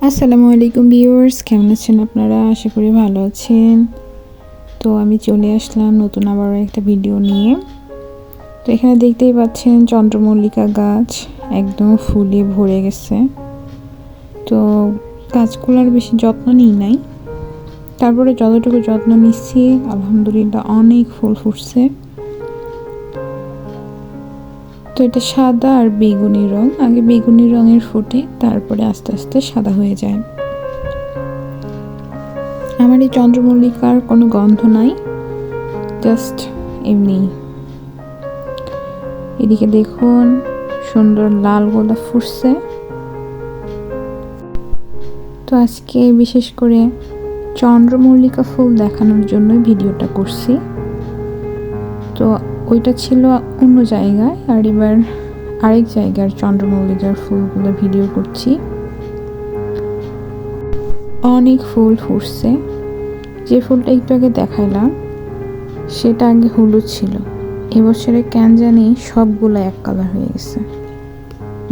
আসসালামু আলাইকুম ভিউয়ার্স, কেমন আছেন আপনারা? আশা করি ভালো আছেন। তো আমি চলে আসলাম নতুন আবার একটা ভিডিও নিয়ে। তো এখানে দেখতেই পাচ্ছেন চন্দ্রমল্লিকা গাছ একদম ফুলে ভরে গেছে। তো গাছগুলোর বেশি যত্ন নিই নাই, তারপরে যতটুকু যত্ন নিচ্ছি আলহামদুলিল্লাহ অনেক ফুল ফুটছে। তো এটা সাদা আর বেগুনি রং, আগে বেগুনি রঙের ফুটে তারপরে আস্তে আস্তে সাদা হয়ে যায়। আমার এই চন্দ্রমল্লিকার কোনো গন্ধ নাই, জাস্ট এমনি। এদিকে দেখুন সুন্দর লাল গোলাপ ফুটছে। তো আজকে বিশেষ করে চন্দ্রমল্লিকা ফুল দেখানোর জন্য ভিডিওটা করছি। তো ওইটা ছিল অন্য জায়গায়, আর এবার আরেক জায়গার চন্দ্রমল্লিকার ফুলগুলো ভিডিও করছি। অনেক ফুল ফুটছে। যে ফুলটা একটু আগে দেখাইলাম সেটা আগে হলুদ ছিল, এবছরে কেন জানি সবগুলো এক কালার হয়ে গেছে।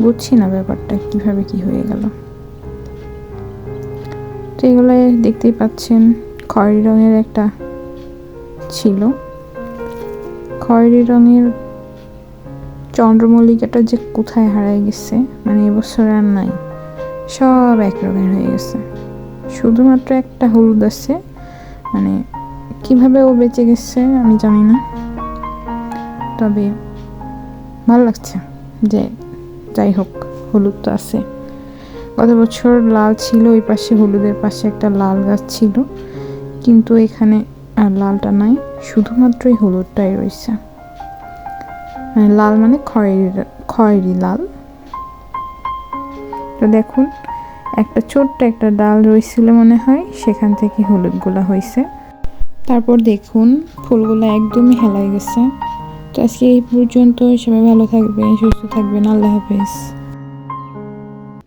বুঝছি না ব্যাপারটা কিভাবে কি হয়ে গেল। তো এগুলো দেখতেই পাচ্ছেন খয়েরি রঙের একটা ছিল। খয়েরি রঙের চন্দ্রমল্লিকাটা যে কোথায় হারায় গেছে, মানে এবছর আর নাই, সব এক রঙের হয়ে গেছে। শুধুমাত্র একটা হলুদ আছে, মানে কিভাবে ও বেঁচে গেছে আমি জানি না। তবে ভালো লাগছে যে যাই হোক হলুদ তো আছে। গত বছর লাল ছিল, ওই পাশে হলুদের পাশে একটা লাল গাছ ছিল, কিন্তু এখানে আর লালটা নাই, শুধুমাত্রই হলুদটাই রয়েছে। মানে লাল মানে খয়েরি লাল। তো দেখুন একটা ছোট্ট একটা ডাল রয়েছিল মনে হয়, সেখান থেকে হলুদগুলা হয়েছে। তারপর দেখুন ফুলগুলো একদমই হেলাই গেছে। তো আজকে এই পর্যন্ত, সবাই ভালো থাকবেন, সুস্থ থাকবেন, আল্লাহ হাফেজ।